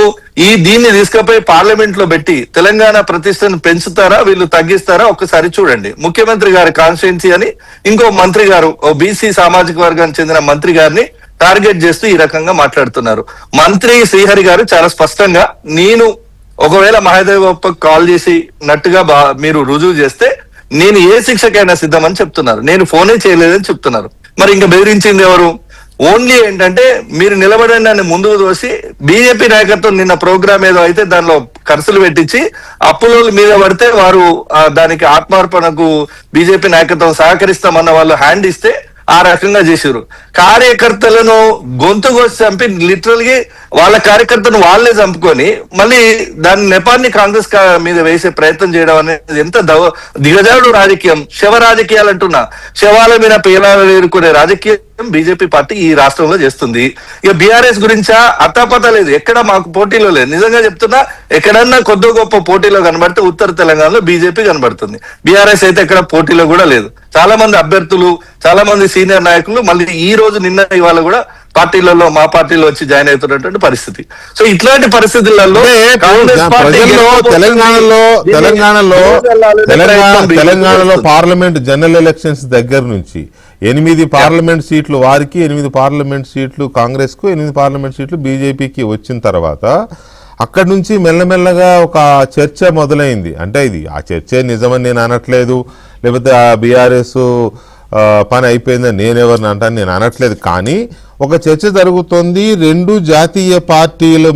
దీన్ని తీసుకుపోయి పార్లమెంట్ లో పెట్టి తెలంగాణ ప్రతిష్టను పెంచుతారా వీళ్ళు తగ్గిస్తారా ఒక్కసారి చూడండి. ముఖ్యమంత్రి గారి కాన్స్టిట్యున్సీ అని ఇంకో మంత్రి గారు, ఓ బీసీ సామాజిక వర్గానికి చెందిన మంత్రి గారిని టార్గెట్ చేస్తూ ఈ రకంగా మాట్లాడుతున్నారు. మంత్రి శ్రీహరి గారు చాలా స్పష్టంగా, నేను ఒకవేళ మహదేవప్పకు కాల్ చేసి నట్టుగా మీరు రుజువు చేస్తే నేను ఏ శిక్షకైనా సిద్ధమని చెప్తున్నారు. నేను ఫోనే చేయలేదని చెప్తున్నారు. మరి ఇంకా బెదిరించింది ఎవరు? ఓన్లీ ఏంటంటే మీరు నిలబడండి అని ముందుకు తోసి బీజేపీ నాయకత్వం నిన్న ప్రోగ్రామ్ ఏదో అయితే దానిలో ఖర్చులు పెట్టించి అప్పుల మీద పడితే వారు దానికి ఆత్మార్పణకు బీజేపీ నాయకత్వం సహకరిస్తామన్న వాళ్ళు హ్యాండ్ ఇస్తే ఆ రకంగా చేశారు. కార్యకర్తలను గొంతు కోసి చంపి లిటరల్ గా వాళ్ళ కార్యకర్తను వాళ్ళే చంపుకొని మళ్ళీ దాని నెపాన్ని కాంగ్రెస్ మీద వేసే ప్రయత్నం చేయడం అనేది ఎంత దిగజాడు రాజకీయం. శవ రాజకీయాలు అంటున్నా, శవాల మీద పేలాలు వేరుకునే రాజకీయం బీజేపీ పార్టీ ఈ రాష్ట్రంలో చేస్తుంది. ఇక బీఆర్ఎస్ గురించా అత్తాపత లేదు, ఎక్కడ మాకు పోటీలో లేదు. నిజంగా చెప్తున్నా, ఎక్కడన్నా కొద్ది గొప్ప పోటీలో కనబడితే ఉత్తర తెలంగాణలో బీజేపీ కనబడుతుంది. బీఆర్ఎస్ అయితే ఎక్కడ పోటీలో కూడా లేదు. చాలా మంది అభ్యర్థులు, చాలా మంది సీనియర్ నాయకులు మళ్ళీ ఈ రోజు నిన్న ఇవాళ కూడా పార్టీలలో మా పార్టీలో వచ్చి జాయిన్ అవుతున్నటువంటి పరిస్థితి. సో ఇట్లాంటి పరిస్థితులలో తెలంగాణలో పార్లమెంట్ జనరల్ ఎలక్షన్స్ దగ్గర నుంచి 8 పార్లమెంట్ సీట్లు వారికి, 8 పార్లమెంట్ సీట్లు కాంగ్రెస్ కు, 8 పార్లమెంట్ సీట్లు బీజేపీకి వచ్చిన తర్వాత అక్కడి నుంచి మెల్లమెల్లగా ఒక చర్చ మొదలైంది. అంటే ఇది ఆ చర్చే నిజమని నేను అనట్లేదు, లేకపోతే ఆ బీఆర్ఎస్ పని అయిపోయిందని నేనెవరిని అంటాను, నేను అనట్లేదు. కానీ ఒక చర్చ జరుగుతోంది. 2 జాతీయ పార్టీలు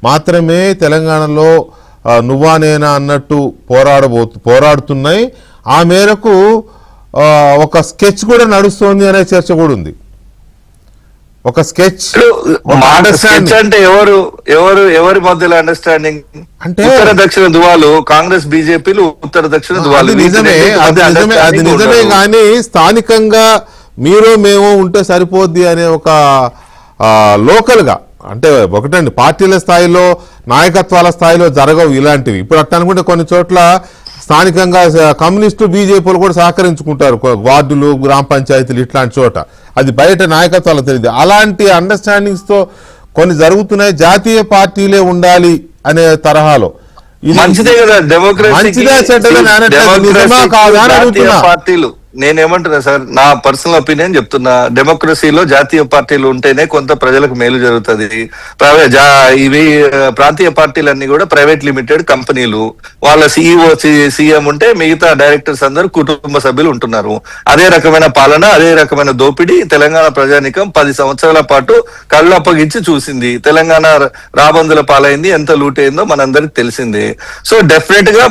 మాత్రమే తెలంగాణలో నువ్వా నేనా అన్నట్టు పోరాడుతున్నాయి. ఆ మేరకు ఒక స్కెచ్ కూడా నడుస్తోంది అనే చర్చ కూడా ఉంది. ఒక స్కెచ్ అంటే ఎవరి మధ్యలో అండర్స్టాండింగ్ అంటే ఉత్తర దక్షిణ దువాలు కాంగ్రెస్ బీజేపీలు, ఉత్తర దక్షిణ దువాలు. అది నిజమే కానీ స్థానికంగా మీరు మేము ఉంటే సరిపోద్ది అనే ఒక లోకల్ గా, అంటే ఒకటండి పార్టీల స్థాయిలో నాయకత్వాల స్థాయిలో జరగవు ఇలాంటివి. ఇప్పుడు అట్లా అనుకుంటే కొన్ని చోట్ల స్థానికంగా కమ్యూనిస్టు బీజేపీలు కూడా సహకరించుకుంటారు, వార్డులు, గ్రామ పంచాయతీలు ఇట్లాంటి చోట. అది బయట నాయకత్వాలు తెలియదు. అలాంటి అండర్స్టాండింగ్స్ తో కొన్ని జరుగుతున్నాయి. జాతీయ పార్టీలే ఉండాలి అనే తరహాలో. మంచిదే కదా, పార్టీలు నేనేమంటున్నా సార్, నా పర్సనల్ ఒపీనియన్ చెప్తున్నా. డెమోక్రసీలో జాతీయ పార్టీలు ఉంటేనే కొంత ప్రజలకు మేలు జరుగుతుంది. ఇవి ప్రాంతీయ పార్టీలన్నీ కూడా ప్రైవేట్ లిమిటెడ్ కంపెనీలు. వాళ్ళ సిఇఓ సీఎం ఉంటే మిగతా డైరెక్టర్స్ అందరూ కుటుంబ సభ్యులు ఉంటున్నారు. అదే రకమైన పాలన, అదే రకమైన దోపిడీ తెలంగాణ ప్రజానికం 10 సంవత్సరాల పాటు కళ్ళు అప్పగించి చూసింది. తెలంగాణ రాబందుల పాలైంది, ఎంత లూటైందో మనందరికి తెలిసిందే. సో డెఫినెట్ గా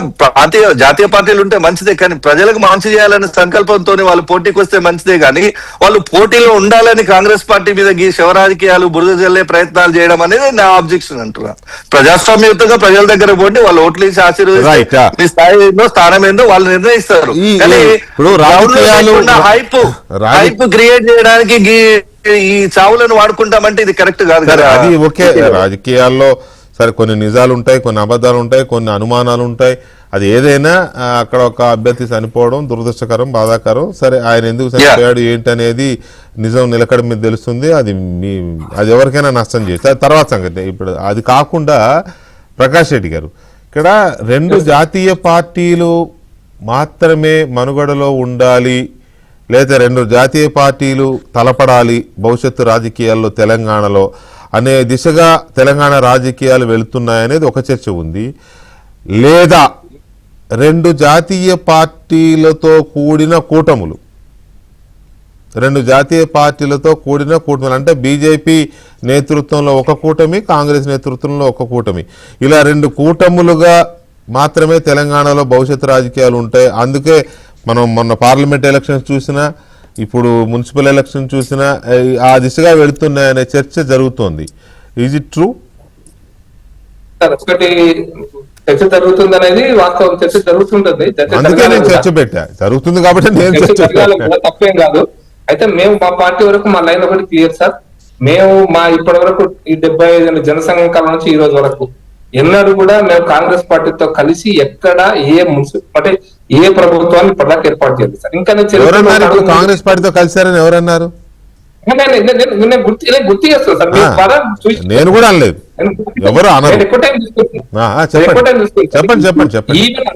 జాతీయ పార్టీలు ఉంటే మంచిదే, కానీ ప్రజలకు మంచి చేయాలనే సంకల్పంతో వాళ్ళు పోటీకి వస్తే మంచిదే. కానీ వాళ్ళు పోటీలో ఉండాలని కాంగ్రెస్ పార్టీ మీద శవ రాజకీయాలు, బురద జల్లే ప్రయత్నాలు చేయడం అనేది నా ఆబ్జెక్షన్ అంటున్నా. ప్రజాస్వామ్యయుతంగా ప్రజల దగ్గర పోటీ వాళ్ళు ఓట్లు ఇచ్చి ఆశీర్వదిస్తే మీ స్థాయి ఏందో, స్థానం ఏందో వాళ్ళు నిర్ణయిస్తారు. కానీ హైప్ క్రియేట్ చేయడానికి ఈ చావులను వాడుకుంటామంటే ఇది కరెక్ట్ కాదు కదా. అది ఓకే, రాజకీయాల్లో సరే కొన్ని నిజాలు ఉంటాయి, కొన్ని అబద్ధాలు ఉంటాయి, కొన్ని అనుమానాలు ఉంటాయి. అది ఏదైనా అక్కడ ఒక అభ్యర్థి చనిపోవడం దురదృష్టకరం, బాధాకరం. సరే ఆయన ఎందుకు చనిపోయాడు ఏంటనేది నిజం నిలకడ మీద తెలుస్తుంది. అది ఎవరికైనా నష్టం చేస్తుంది, తర్వాత సంగతి. ఇప్పుడు అది కాకుండా ప్రకాష్ రెడ్డి గారు, ఇక్కడ 2 జాతీయ పార్టీలు మాత్రమే మనుగడలో ఉండాలి, లేదా 2 జాతీయ పార్టీలు తలపడాలి భవిష్యత్తు రాజకీయాల్లో తెలంగాణలో అనే దిశగా తెలంగాణ రాజకీయాలు వెళుతున్నాయనేది ఒక చర్చ ఉంది. లేదా 2 జాతీయ పార్టీలతో కూడిన కూటములు, 2 జాతీయ పార్టీలతో కూడిన కూటములు అంటే బీజేపీ నేతృత్వంలో ఒక కూటమి, కాంగ్రెస్ నేతృత్వంలో ఒక కూటమి, ఇలా 2 కూటములుగా మాత్రమే తెలంగాణలో భవిష్యత్తు రాజకీయాలు ఉంటాయి. అందుకే మనం మొన్న పార్లమెంట్ ఎలక్షన్స్ చూసినా, ఇప్పుడు మున్సిపల్ ఎలక్షన్ చూసినా ఆ దిశగా వెళుతున్నాయనే చర్చ జరుగుతోంది. Is it true? ఒకటి చర్చ జరుగుతుంది అనేది వాస్తవం, చర్చ జరుగుతుంటుంది. అందుకే నేను చర్చ పెట్టా, జరుగుతుంది కాబట్టి నేను చర్చ తప్పేం కాదు. అయితే మేము మా పార్టీ వరకు మా లైన్ ఒకటి క్లియర్ సార్. మేము మా ఇప్పటి వరకు ఈ 75 జనసంఘం కాలం నుంచి ఈ రోజు వరకు ఎన్నడూ కూడా మేము కాంగ్రెస్ పార్టీతో కలిసి ఎక్కడ అంటే ఏ ప్రభుత్వాన్ని ఇప్పటిదాకా ఏర్పాటు చేయలేదు సార్. ఇంకా నేను ఎవరన్నారు ఇప్పుడు చరిత్రలో కాంగ్రెస్ పార్టీతో కలిశారని ఎవరన్నారు? నేను గుర్తు చేస్తాను సార్. మీరు పదం చూసి నేను కూడా అనలేదు, ఎవరు అనరు. నేను ఎక్కువ టైం చెప్పండి చెప్పండి చెప్పండి. ఈవెన్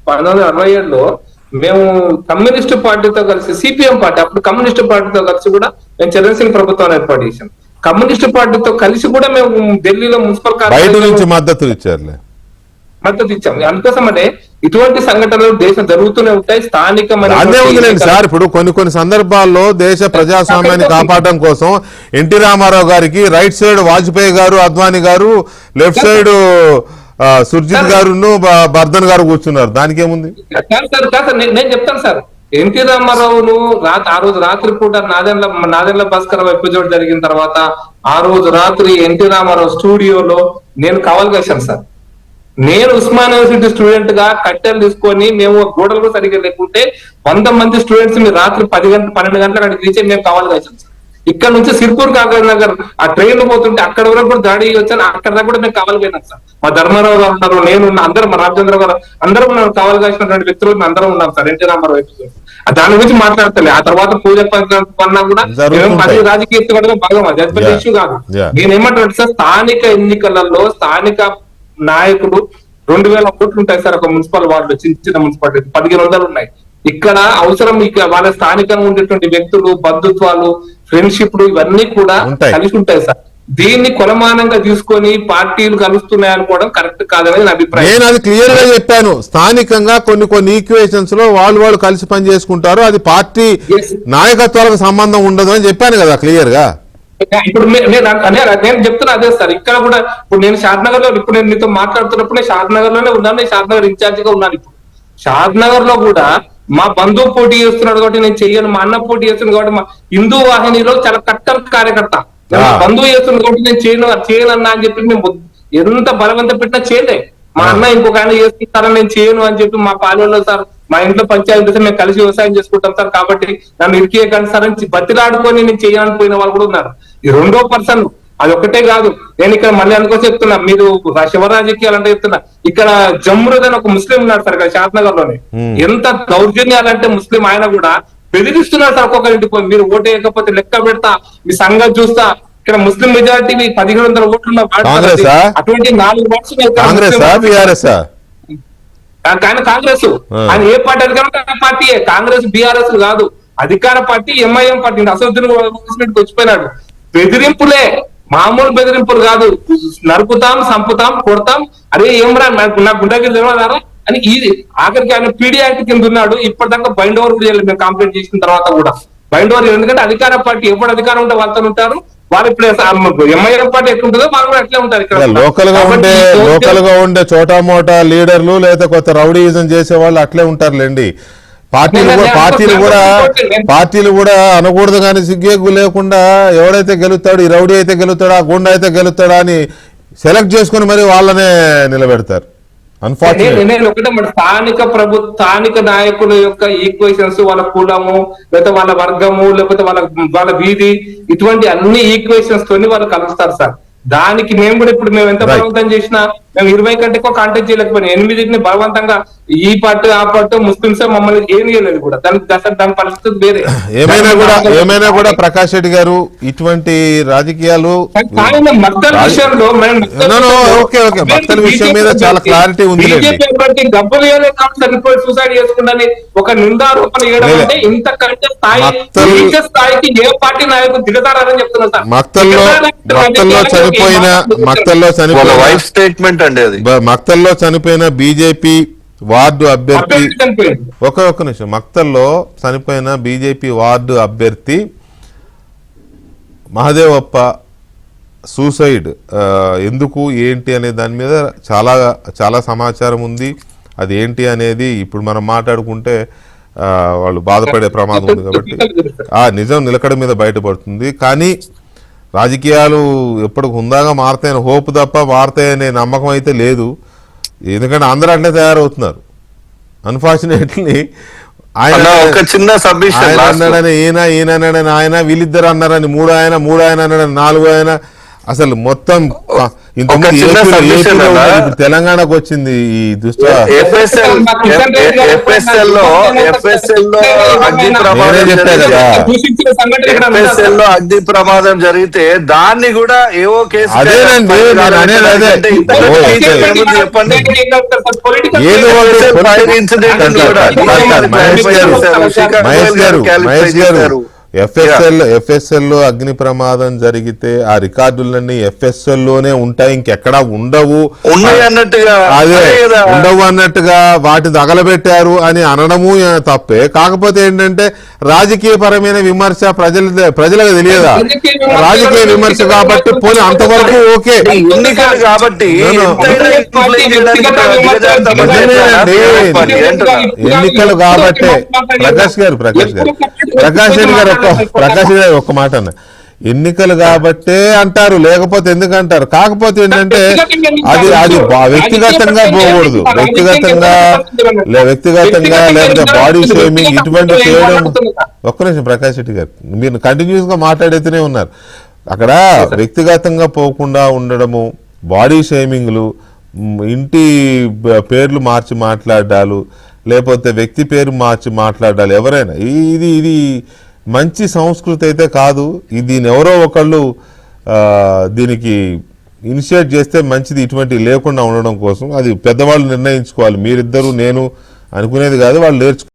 1967లో మేము కమ్యూనిస్ట్ పార్టీతో కలిసి సిపిఎం పార్టీ, అప్పుడు కమ్యూనిస్ట్ పార్టీతో కలిసి కూడా మేము చరణ్ సింగ్ ప్రభుత్వాన్ని ఏర్పాటు చేశాం. కమ్యూనిస్ట్ పార్టీతో కలిసి కూడా మేము ఢిల్లీలో మున్సిపల్ బయట నుంచి మద్దతు ఇచ్చారులే, మద్దతు ఇచ్చాం. అందుకోసం అంటే ఇటువంటి సంఘటనలు దేశం జరుగుతూనే ఉంటాయి. అదే ఉందిలేండి సార్. ఇప్పుడు కొన్ని సందర్భాల్లో దేశ ప్రజాస్వామ్యాన్ని కాపాడడం కోసం ఎన్టీ రామారావు గారికి రైట్ సైడ్ వాజ్పేయి గారు, అద్వానీ గారు, లెఫ్ట్ సైడ్ సుర్జిత్ గారు, బర్ధన్ గారు కూర్చున్నారు. దానికి ఏముంది? నేను చెప్తాను సార్. ఎన్టీ రామారావును ఆ రోజు రాత్రి పూట నాదెండ్ల భాస్కర్ ఎపిసోడ్ జరిగిన తర్వాత ఆ రోజు రాత్రి ఎన్టీ రామారావు స్టూడియోలో నేను కవల్ చేశాను సార్. నేను ఉస్మాన్ యూనివర్సిటీ స్టూడెంట్ గా కట్టెలు తీసుకొని మేము గోడలు కూడా సరిగ్గా లేకుంటే 100 మంది స్టూడెంట్స్ మీరు రాత్రి 12 గంటలకు అక్కడికి రీచ్ మేము కవల్ చేశాం సార్. ఇక్కడ నుంచి సిర్పూర్ కాగజ్ నగర్ ఆ ట్రైన్ పోతుంటే అక్కడ వరకు కూడా దాడి వచ్చాను. అక్కడ దాకా కూడా మేము కవల్ పోయినాం సార్. మా ధర్మారావు గారు ఉన్నారు, నేను అందరం, మా రామచంద్ర గారు అందరం ఉన్నాం. కవల్ కాసినటువంటి వ్యక్తులు మేము అందరం ఉన్నాం సార్. ఎన్టీ రామారావు ఎపిసోడ్ దాని గురించి మాట్లాడతలే. ఆ తర్వాత పూజ పన్నా కూడా మేము రాజకీయ భాగం, అది పెద్ద ఇష్యూ కాదు. నేనేమంటాను సార్, స్థానిక ఎన్నికలలో స్థానిక నాయకులు 2000 కోట్లు ఉంటాయి సార్ ఒక మున్సిపల్ వార్డులో. చిన్న మున్సిపాలిటీ 1500 ఉన్నాయి. ఇక్కడ అవసరం వాళ్ళ స్థానికంగా ఉండేటువంటి వ్యక్తులు, బంధుత్వాలు, ఫ్రెండ్షిప్లు ఇవన్నీ కూడా కలిసి ఉంటాయి సార్. దీన్ని కొలమానంగా తీసుకొని పార్టీలు కలుస్తున్నాయి అనుకోవడం కరెక్ట్ కాదనేది నా అభిప్రాయం. నేను అది క్లియర్ గా చెప్పాను. స్థానికంగా కొన్ని ఈక్వేషన్స్ లో వాళ్ళు కలిసి పని చేసుకుంటారు. అది పార్టీ నాయకత్వాలకు సంబంధం ఉండదు అని చెప్పాను కదా క్లియర్ గా. ఇప్పుడు నేను చెప్తున్నా అదే సార్. ఇక్కడ కూడా ఇప్పుడు నేను షాద్నగర్ లో, ఇప్పుడు నేను మీతో మాట్లాడుతున్నప్పుడు నేను షాద్నగర్ లోనే ఉన్నాను. నేను షాద్నగర్ ఇన్ఛార్జ్ గా ఉన్నాను. ఇప్పుడు షాద్నగర్ లో కూడా మా బంధువు పోటీ చేస్తున్నాడు కాబట్టి నేను చెయ్యను, మా అన్న పోటీ చేస్తున్నాడు కాబట్టి, మా హిందూ వాహినిలో చాలా కట్టర్ కార్యకర్త మా బంధువు చేస్తున్నాడు కాబట్టి నేను చేయను అన్నా అని చెప్పి మేము ఎంత బలవంత పెట్టినా చేయలే. మా అన్న ఇంకొక ఆయన చేస్తున్నారని నేను చేయను అని చెప్పి మా పాలెంలో సార్, మా ఇంట్లో పంచాయతీ మేము కలిసి వ్యవసాయం చేసుకుంటాం సార్, కాబట్టి నన్ను ఇరికేయకండి సార్ అని బతిలాడుకొని నేను చేయాలని పోయిన వాళ్ళు కూడా ఉన్నారు. ఈ రెండో పర్సన్ అది ఒకటే కాదు. నేను ఇక్కడ మళ్ళీ అనుకో చెప్తున్నా, మీరు శివ రాజకీయాలు అంటే చెప్తున్నా, ఇక్కడ జమ్రుద్ అని ఒక ముస్లిం ఉన్నాడు సార్ ఇక్కడ షాద్నగర్ లోనే. ఎంత దౌర్జన్యాలంటే ముస్లిం ఆయన కూడా బెదిరిస్తున్నారు సార్. ఒక్కొక్కరింటికి పోయి మీరు ఓటు వేయకపోతే లెక్క పెడతా, మీ సంగతి చూస్తా. ఇక్కడ ముస్లిం మెజారిటీ 1500 ఓట్లున్న అటువంటి 4 వార్డ్స్ కానీ కాంగ్రెస్ ఆయన ఏ పార్టీ అధికారం పార్టీయే. కాంగ్రెస్ బీఆర్ఎస్ కాదు, అధికార పార్టీ ఎంఐఎం పార్టీ. అసదుద్దీన్ వచ్చిపోయినాడు. బెదిరింపులే, మామూలు బెదిరింపులు కాదు. నరుకుతాం, సంపుతాం, కొడతాం. అరే ఏం రా నా గుండెకి తెలియదారా అని. ఇది ఆఖరికి ఆయన పీడీ యాక్ట్ కింద ఉన్నాడు. ఇప్పటిదాకా బైండ్ ఓవర్ కూడా మేము కంప్లైంట్ చేసిన తర్వాత కూడా బైండ్ ఓవర్. ఎందుకంటే అధికార పార్టీ ఎప్పుడు అధికారం ఉంటే వాళ్ళతో ఉంటారు. వాళ్ళు ఇప్పుడు ఎంఐఎం పార్టీ ఎట్లుంటుందో వాళ్ళు కూడా అట్లే ఉంటారు. ఇక్కడ లోకల్ గా ఉండే చోటా మోటా లీడర్లు లేదా కొత్త రౌడీయిజం చేసే వాళ్ళు అట్లే ఉంటారులేండి. పార్టీలు కూడా అనకూడదు కానీ సిగ్గేగు లేకుండా ఎవడైతే గెలుస్తాడు, ఈ రౌడీ అయితే గెలుస్తాడా, గుండా అయితే గెలుస్తాడా అని సెలెక్ట్ చేసుకుని మరి వాళ్ళనే నిలబెడతారు. నేను ఒకటే స్థానిక నాయకుల యొక్క ఈక్వేషన్స్, వాళ్ళ కులము లేకపోతే వాళ్ళ వర్గము లేకపోతే వాళ్ళ వీధి, ఇటువంటి అన్ని ఈక్వేషన్స్ తోని వాళ్ళు కలుస్తారు సార్. దానికి మేము కూడా ఇప్పుడు మేము ఎంత బలవంతం చేసినా మేము 20 కంటే ఎక్కువ కాంటాక్ట్ చేయలేకపోయినా 8ని బలవంతంగా ఈ పార్టీ ఆ పార్టీ ముస్లింస్ మమ్మల్ని ఏం చేయలేదు కూడా. దాని పరిస్థితి వేరే. ఏమైనా కూడా ప్రకాష్ రెడ్డి గారు ఇటువంటి రాజకీయాలు మక్తల్ విషయంలో మక్తల్ విషయం మీద చాలా క్లారిటీ ఉంది. గబ్బులు చనిపోయి సూసైడ్ చేసుకుంటాని ఒక నిందారోపణ చేయడం అంటే ఇంత కంటే స్థాయికి ఏ పార్టీ నాయకులు దిగతారని చెప్తున్నారు సార్. మక్తల్లో చనిపోయిన బీజేపీ వార్డు అభ్యర్థి ఒక్క నిమిషం, మక్తల్లో చనిపోయిన బీజేపీ వార్డు అభ్యర్థి మహదేవప్ప సూసైడ్ ఎందుకు ఏంటి అనే దాని మీద చాలా సమాచారం ఉంది. అది ఏంటి అనేది ఇప్పుడు మనం మాట్లాడుకుంటే వాళ్ళు బాధపడే ప్రమాదం ఉంది. కాబట్టి ఆ నిజం నిలకడ మీద బయటపడుతుంది. కానీ రాజకీయాలు ఎప్పుడు హుందాగా మారతాయని హోప్ తప్ప మారతాయనే నమ్మకం అయితే లేదు. ఎందుకంటే అందరూ అట్లే తయారవుతున్నారు. అన్ఫార్చునేట్లీ ఆయన అన్నాడని ఈయన అన్నాడని ఆయన, వీళ్ళిద్దరు అన్నారని మూడు ఆయన అన్నాడని 4 ఆయన, అసలు మొత్తం ఒక చిన్న submission అన్నా? ఇప్పుడు తెలంగాణకు వచ్చింది ఈ దుష్ట FSL లో అగ్ని ప్రమాదం నేనే చెప్పా కదా. దూషించిన సంఘటన ఇక్కడ ఉంది FSL లో అగ్ని ప్రమాదం జరిగితే దాన్ని కూడా ఏవో కేసు అదేనండి, నేను అనేది అదే. చెప్పండి. ఏదో ఒకటి FSL ఫైర్ ఇన్సిడెంట్ కూడా మహేష్ గారు ఎఫ్ఎస్ఎల్ లో అగ్ని ప్రమాదం జరిగితే ఆ రికార్డులన్నీ ఎఫ్ఎస్ఎల్ లోనే ఉంటాయి, ఇంకెక్కడా ఉండవు. ఉన్నాయి అన్నట్టుగా అదే కదా. ఉండవు అన్నట్టుగా వాటి తగలబెట్టారు అని అనడము తప్పే. కాకపోతే ఏంటంటే రాజకీయ పరమైన విమర్శ ప్రజలకు తెలియదా? రాజకీయ విమర్శ కాబట్టి పోనీ అంతవరకు ఓకే. ఎన్నికలు కాబట్టి ఎన్నికలు కాబట్టే ప్రకాష్ రెడ్డి గారు ఒక్క మాట అన్న, ఎన్నికలు కాబట్టే అంటారు, లేకపోతే ఎందుకు అంటారు? కాకపోతే ఏంటంటే అది వ్యక్తిగతంగా పోకూడదు, వ్యక్తిగతంగా లేకపోతే బాడీ షేమింగ్ ఇటువంటి చేయడం. ఒక్క నిమిషం ప్రకాష్ రెడ్డి గారు, మీరు కంటిన్యూస్ గా మాట్లాడుతూనే ఉన్నారు. అక్కడ వ్యక్తిగతంగా పోకుండా ఉండడము, బాడీ షేమింగ్లు, ఇంటి పేర్లు మార్చి మాట్లాడాలు, లేకపోతే వ్యక్తి పేరు మార్చి మాట్లాడాలి ఎవరైనా, ఇది మంచి సంస్కృతి అయితే కాదు. దీని ఎవరో ఒకళ్ళు దీనికి ఇనిషియేట్ చేస్తే మంచిది, ఇటువంటి లేకుండా ఉండడం కోసం. అది పెద్దవాళ్ళు నిర్ణయించుకోవాలి, మీరిద్దరు నేను అనుకునేది కాదు, వాళ్ళు నేర్చుకో